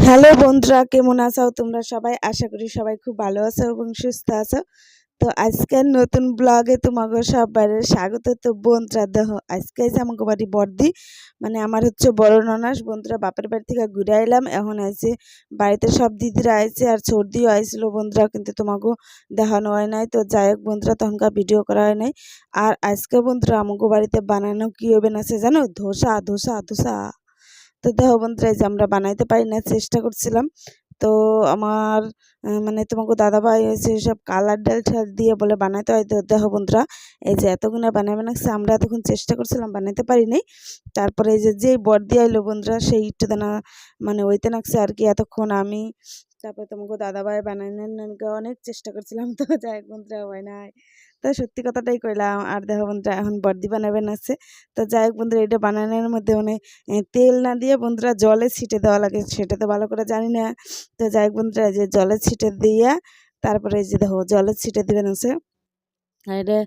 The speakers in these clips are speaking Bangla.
হ্যালো বন্ধুরা, কেমন আছো তোমরা সবাই? আশা করি সবাই খুব ভালো আছো এবং সুস্থ আছো। তো আজকের নতুন ব্লগে তোমাকে সবাই স্বাগত। তো বন্ধুরা দেখো, আজকে আছে আমাকে বাড়ি বর্দি, মানে আমার হচ্ছে বড় ননাস। বন্ধুরা বাপের বাড়ি থেকে ঘুরে এলাম, এখন আছে বাড়িতে সব দিদিরা আইছে আর সর্দিও আইছিল বন্ধুরা, কিন্তু তোমাকে দেখানো হয় নাই। তো যাই হোক বন্ধুরা, তখনকার ভিডিও করা হয় নাই। আর আজকে বন্ধুরা আমাকে বাড়িতে বানানো কি হবে না সে জানো, ধোসা ধোসা ধোসা। তো দেখো বন্ধুরা, এই যে আমরা বানাইতে পারি না, চেষ্টা করছিলাম। তো আমার মানে তোমাকে দাদাভাই হয়েছে সব কালার ডাল ঠাল দিয়ে বলে বানাইতে হয়। তো দেখো বন্ধুরা, এই যে এতগুলো বানাবে নাকছে, আমরা এতক্ষণ চেষ্টা করছিলাম, বানাইতে পারিনি। তারপরে এই যে যেই বর্দি আইলো বন্ধুরা, সেই একটু দানা মানে ওইতে নাকছে আর কি এতক্ষণ আমি। তারপরে তোমাকে দাদাভাই বানানোর অনেক চেষ্টা করছিলাম, তো যাই হোক বন্ধুরা হয় না। তো সত্যি কথাটাই কইলাম। আর দেখো বন্ধুরা, এখন বর্দি বানাবেন আছে। তো যাই হোক বন্ধুরা, এটা বানানোর মধ্যে মানে তেল না দিয়ে বন্ধুরা জলে ছিটে দেওয়া লাগে, সেটা তো ভালো করে জানি না। তো যাই হোক বন্ধুরা, যে জলে ছিটে দিয়ে তারপরে এই যে দেখো জলে ছিটে দিবেন আছে। আর এটা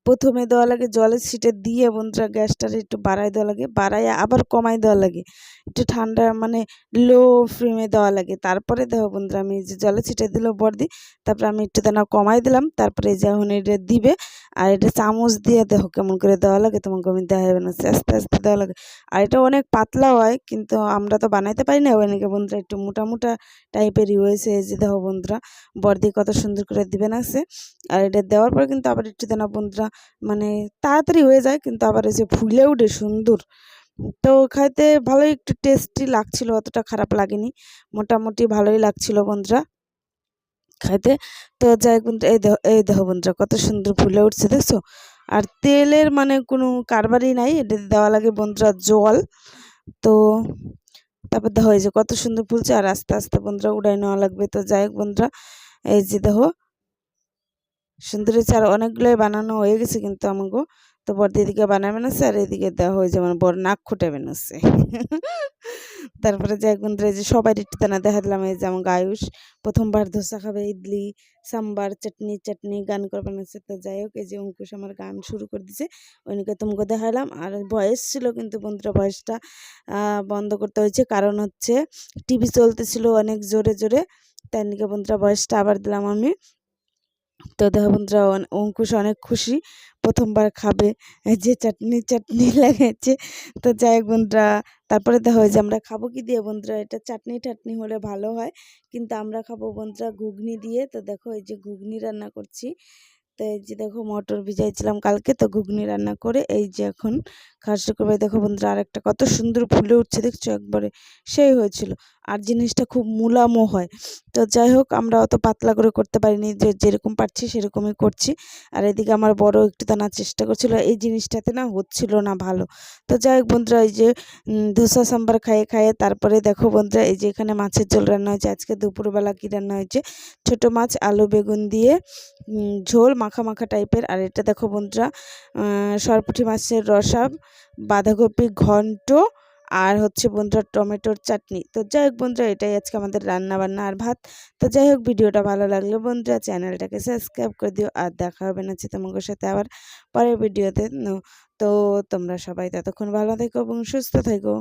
প্রথমে দেওয়া লাগে জলের ছিটে দিয়ে বন্ধুরা গ্যাসটা একটু বাড়াই দেওয়া লাগে, বাড়াই আবার কমাই দেওয়া লাগে, একটু ঠান্ডা মানে লো ফ্লেমে দেওয়া লাগে। তারপরে দেখো বন্ধুরা, আমি যে জলের ছিটে দিল বর্দি, তারপরে আমি একটু দানা কমাই দিলাম। তারপরে এই যে এখন এটা দিবে, আর এটা চামচ দিয়ে দেখো কেমন করে দেওয়া লাগে, তোমাকে আমি দেখাবে না, আস্তে আস্তে দেওয়া লাগে। আর এটা অনেক পাতলা হয়, কিন্তু আমরা তো বানাইতে পারি না অনেকে বন্ধুরা, একটু মোটা মোটা টাইপেরই হয়েছে। এই যে দেখো বন্ধুরা, বর্দি কত সুন্দর করে দিবেন আছে। আর এটা দেওয়ার পর কিন্তু আবার একটু দানা বন্ধুরা মানে তাড়াতাড়ি হয়ে যায়, কিন্তু আবার এসে ফুলে উঠে সুন্দর। তো খাইতে ভালোই একটু টেস্টি লাগছিল, অতটা খারাপ লাগেনি, মোটামুটি ভালোই লাগছিল বন্ধুরা খাইতে। তো যাই বন্ধুরা, এই দেখো বন্ধুরা কত সুন্দর ফুলে উঠছে দেখছো। আর তেলের মানে কোনো কারবারই নাই, এটা দেওয়া লাগে বন্ধুরা জল। তো তারপর দেখো এই যে কত সুন্দর ফুলছে, আর আস্তে আস্তে বন্ধুরা উড়াই নেওয়া লাগবে। তো যাই হোক বন্ধুরা, এই যে দেখো সুন্দরী চার অনেকগুলোই বানানো হয়ে গেছে, কিন্তু আমাকে তো বড় এদিকে বানাবে না আর এদিকে দেওয়া হয়ে যায় মানে বড় নাক খুঁটে বেনাচ্ছে। তারপরে যাই বন্ধুরা, যে সবাই একটু দানা দেখা দিলাম। এই যে আমাকে আয়ুষ প্রথমবার ধোসা খাবে, ইডলি সাম্বার চাটনি চাটনি গান করবে নাচ্ছে। তো যাই হোক, এই যে অঙ্কুশ আমার গান শুরু করে দিছে, ওইদিকে তোমাকে দেখালাম। আর ভয়েস ছিল, কিন্তু বন্ধুরা ভয়েসটা বন্ধ করতে হয়েছে, কারণ হচ্ছে টিভি চলতেছিল অনেক জোরে জোরে, তাই নাকি বন্ধুরা ভয়েসটা আবার দিলাম আমি। তো দেখো বন্ধুরা, অঙ্কুশ অনেক খুশি, প্রথমবার খাবে, এই যে চাটনি চাটনি লাগাচ্ছে। তো যাই হোক বন্ধুরা, তারপরে দেখো যে আমরা খাবো কি দিয়ে বন্ধুরা, এটা চাটনি টাটনি হলে ভালো হয়, কিন্তু আমরা খাবো বন্ধুরা ঘুগনি দিয়ে। তো দেখো এই যে ঘুগনি রান্না করছি। তো এই যে দেখো মটর ভিজাইছিলাম কালকে, তো ঘুগনি রান্না করে এই যে এখন খাসি করে দেখো বন্ধুরা, আর একটা কত সুন্দর ফুলে উঠছে দেখছো, একবারে সেই হয়েছিল। আর জিনিসটা খুব মুলামো হয়। তো যাই হোক, আমরা অত পাতলা করে করতে পারিনি, যে যেরকম পারছি সেরকমই করছি। আর এদিকে আমার বড় একটু টানার চেষ্টা করছিল, এই জিনিসটাতে না হচ্ছিল না ভালো। তো যাই হোক বন্ধুরা, এই যে ধোসা সাম্বার খাইয়ে খাইয়ে তারপরে দেখো বন্ধুরা, এই যে এখানে মাছের ঝোল রান্না হয়েছে। আজকে দুপুরবেলা কি রান্না হয়েছে, ছোট মাছ আলু বেগুন দিয়ে ঝোল মাখা মাখা টাইপের। আর এটা দেখো বন্ধুরা, সরপুঁটি মাছের রসা, বাঁধাকপি ঘন্ট, আর হচ্ছে বন্ধুরা টমেটোর চাটনি। তো যাই হোক বন্ধুরা, এটাই আজকে আমাদের রান্না বান্না আর ভাত। তো যাই হোক, ভিডিওটা ভালো লাগলে বন্ধুরা চ্যানেলটাকে সাবস্ক্রাইব করে দিও, আর দেখা হবে না তোমাদের সাথে আবার পরের ভিডিওতে। তো তোমরা সবাই ততক্ষণ ভালো থেকো এবং সুস্থ থেকো।